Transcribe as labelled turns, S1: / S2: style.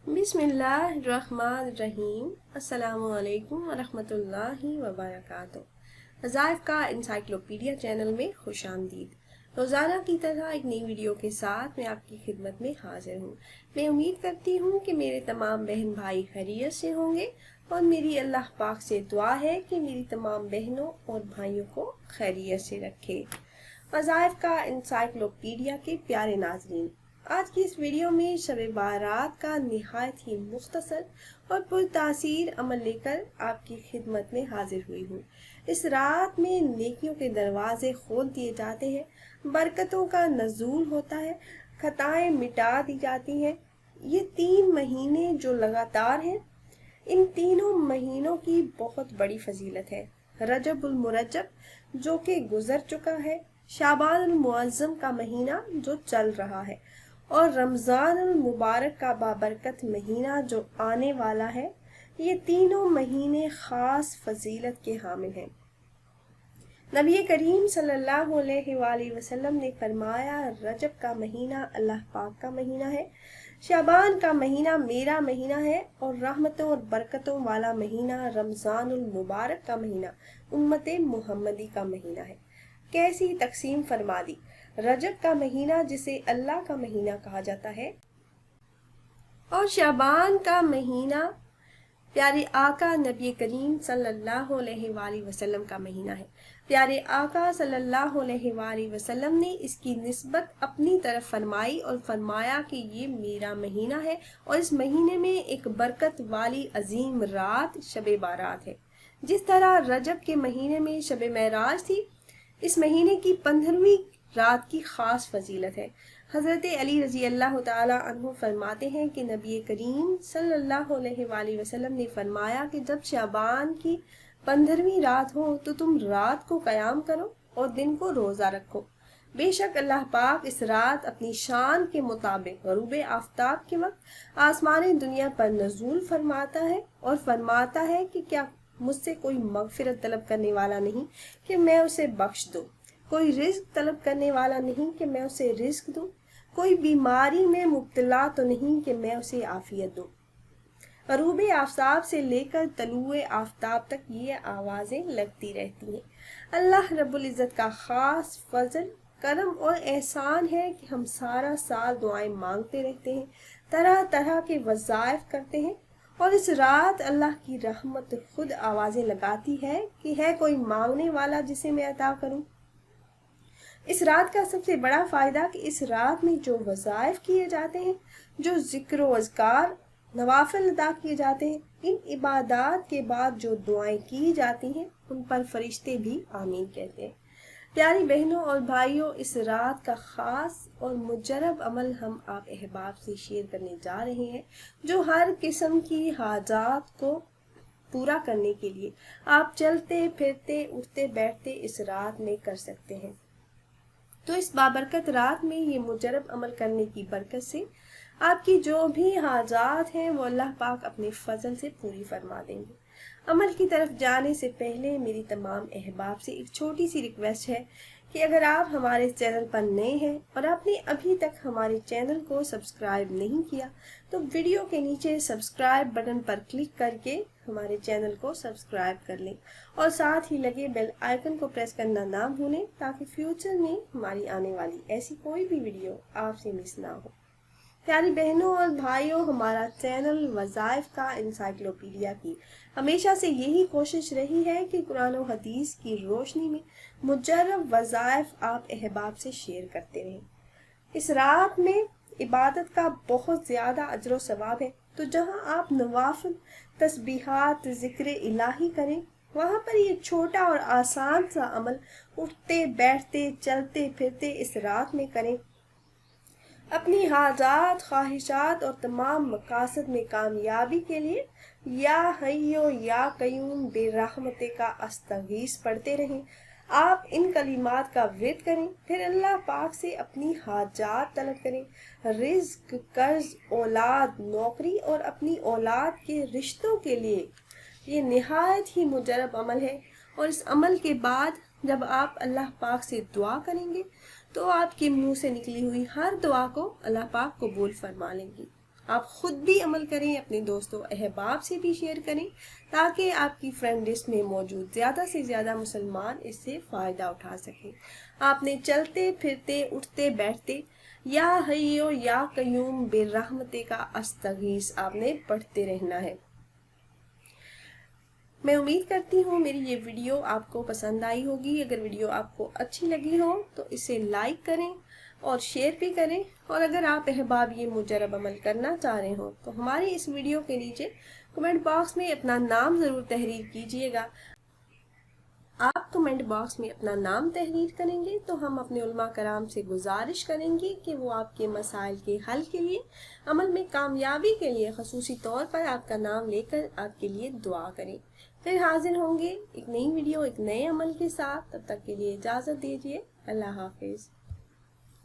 S1: بسم اللہ الرحمن الرحیم۔ السلام علیکم ورحمۃ اللہ وبرکاتہ۔ وظائف کا انسائکلوپیڈیا چینل میں خوش آمدید۔ روزانہ کی طرح ایک نئی ویڈیو کے ساتھ میں آپ کی خدمت میں حاضر ہوں۔ میں امید کرتی ہوں کہ میرے تمام بہن بھائی خیریت سے ہوں گے، اور میری اللہ پاک سے دعا ہے کہ میری تمام بہنوں اور بھائیوں کو خیریت سے رکھے۔ وظائف کا انسائکلوپیڈیا کے پیارے ناظرین، آج کی اس ویڈیو میں شب بارات کا نہایت ہی مختصر اور پرتاثیر عمل لے کر آپ کی خدمت میں حاضر ہوئی ہوں۔ اس رات میں نیکیوں کے دروازے کھول دیے جاتے ہیں، برکتوں کا نزول ہوتا ہے، خطائیں مٹا دی جاتی ہیں۔ یہ 3 مہینے جو لگاتار ہیں، ان تینوں مہینوں کی بہت بڑی فضیلت ہے۔ رجب المرجب جو کہ گزر چکا ہے، شعبان المعظم کا مہینہ جو چل رہا ہے، اور رمضان المبارک کا بابرکت مہینہ جو آنے والا ہے، یہ تینوں مہینے خاص فضیلت کے حامل ہیں۔ نبی کریم صلی اللہ علیہ وآلہ وسلم نے فرمایا، رجب کا مہینہ اللہ پاک کا مہینہ ہے، شعبان کا مہینہ میرا مہینہ ہے، اور رحمتوں اور برکتوں والا مہینہ رمضان المبارک کا مہینہ امت محمدی کا مہینہ ہے۔ کیسی تقسیم فرما دی! رجب کا مہینہ جسے اللہ کا مہینہ کہا جاتا ہے، اور شعبان کا مہینہ پیارے آقا نبی کریم صلی اللہ علیہ وآلہ وسلم کا مہینہ ہے۔ پیارے آقا صلی اللہ علیہ وآلہ وسلم نے اس کی نسبت اپنی طرف فرمائی اور فرمایا کہ یہ میرا مہینہ ہے، اور اس مہینے میں ایک برکت والی عظیم رات شب بارات ہے۔ جس طرح رجب کے مہینے میں شب معراج تھی، اس مہینے کی 15ویں رات کی خاص فضیلت ہے۔ حضرت علی رضی اللہ تعالی عنہ فرماتے ہیں کہ نبی کریم صلی اللہ علیہ وآلہ وسلم نے فرمایا کہ جب شعبان کی 15ویں رات ہو تو تم رات کو قیام کرو اور دن کو روزہ رکھو۔ بے شک اللہ پاک اس رات اپنی شان کے مطابق غروب آفتاب کے وقت آسمان دنیا پر نزول فرماتا ہے، اور فرماتا ہے کہ کیا مجھ سے کوئی مغفرت طلب کرنے والا نہیں کہ میں اسے بخش دوں، کوئی رزق طلب کرنے والا نہیں کہ میں اسے رزق دوں، کوئی بیماری میں مبتلا تو نہیں کہ میں اسے عافیت دوں۔ غروب آفتاب سے لے کر طلوع آفتاب تک یہ آوازیں لگتی رہتی ہیں۔ اللہ رب العزت کا خاص فضل، کرم اور احسان ہے کہ ہم سارا سال دعائیں مانگتے رہتے ہیں، طرح طرح کے وظائف کرتے ہیں، اور اس رات اللہ کی رحمت خود آوازیں لگاتی ہے کہ ہے کوئی مانگنے والا جسے میں عطا کروں۔ اس رات کا سب سے بڑا فائدہ کہ اس رات میں جو وظائف کیے جاتے ہیں، جو ذکر و اذکار نوافل ادا کیے جاتے ہیں، ان عبادات کے بعد جو دعائیں کی جاتی ہیں، ان پر فرشتے بھی آمین کہتے ہیں۔ پیاری بہنوں اور بھائیوں، اس رات کا خاص اور مجرب عمل ہم آپ احباب سے شیئر کرنے جا رہے ہیں، جو ہر قسم کی حاجات کو پورا کرنے کے لیے آپ چلتے پھرتے اٹھتے بیٹھتے اس رات میں کر سکتے ہیں۔ تو اس بابرکت رات میں یہ مجرب عمل کرنے کی برکت سے آپ کی جو بھی حاجات ہیں وہ اللہ پاک اپنے فضل سے پوری فرما دیں گے۔ عمل کی طرف جانے سے پہلے میری تمام احباب سے ایک چھوٹی سی ریکویسٹ ہے کہ اگر آپ ہمارے چینل پر نئے ہیں اور آپ نے ابھی تک ہمارے چینل کو سبسکرائب نہیں کیا، تو ویڈیو کے نیچے سبسکرائب بٹن پر کلک کر کے ہمارے چینل کو سبسکرائب کر لیں، اور ساتھ ہی لگے بیل آئیکن کو پریس کرنا نہ بھولیں تاکہ فیوچر میں ہماری آنے والی ایسی کوئی بھی ویڈیو آپ سے مس نہ ہو۔ پیاری بہنوں اور بھائیوں، ہمارا چینل وظائف کا انسائکلوپیڈیا کی ہمیشہ سے یہی کوشش رہی ہے کہ قرآن و حدیث کی روشنی میں مجرب وظائف آپ احباب سے شیئر کرتے رہیں۔ اس رات میں عبادت کا بہت زیادہ اجر و ثواب ہے، تو جہاں آپ نوافل تسبیحات ذکر الہی کریں، وہاں پر یہ چھوٹا اور آسان سا عمل اٹھتے بیٹھتے چلتے پھرتے اس رات میں کریں۔ اپنی حاجات، خواہشات اور تمام مقاصد میں کامیابی کے لیے یا حیو یا قیوم برحمتک کا استغیث پڑھتے رہیں۔ آپ ان کلمات کا ورد کریں، پھر اللہ پاک سے اپنی حاجات طلب کریں۔ رزق، قرض، اولاد، نوکری اور اپنی اولاد کے رشتوں کے لیے یہ نہایت ہی مجرب عمل ہے، اور اس عمل کے بعد جب آپ اللہ پاک سے دعا کریں گے تو آپ کے منہ سے نکلی ہوئی ہر دعا کو اللہ پاک قبول فرما لیں گی۔ آپ خود بھی عمل کریں، اپنے دوستوں احباب سے بھی شیئر کریں تاکہ آپ کی فرینڈ لسٹ میں موجود زیادہ سے زیادہ مسلمان اس سے فائدہ اٹھا سکیں۔ آپ نے چلتے پھرتے اٹھتے بیٹھتے یا حیو یا قیوم برحمتے کا استغیث آپ نے پڑھتے رہنا ہے۔ میں امید کرتی ہوں میری یہ ویڈیو آپ کو پسند آئی ہوگی۔ اگر ویڈیو آپ کو اچھی لگی ہو تو اسے لائک کریں اور شیئر بھی کریں، اور اگر آپ احباب یہ مجرب عمل کرنا چاہ رہے ہوں تو ہماری اس ویڈیو کے نیچے کمنٹ باکس میں اپنا نام ضرور تحریر کیجئے گا۔ آپ کمنٹ باکس میں اپنا نام تحریر کریں گے تو ہم اپنے علماء کرام سے گزارش کریں گے کہ وہ آپ کے مسائل کے حل کے لیے، عمل میں کامیابی کے لیے خصوصی طور پر آپ کا نام لے کر آپ کے لیے دعا کریں۔ پھر حاضر ہوں گے ایک نئی ویڈیو ایک نئے عمل کے ساتھ، تب تک کے لیے اجازت دیجیے۔ اللہ حافظ۔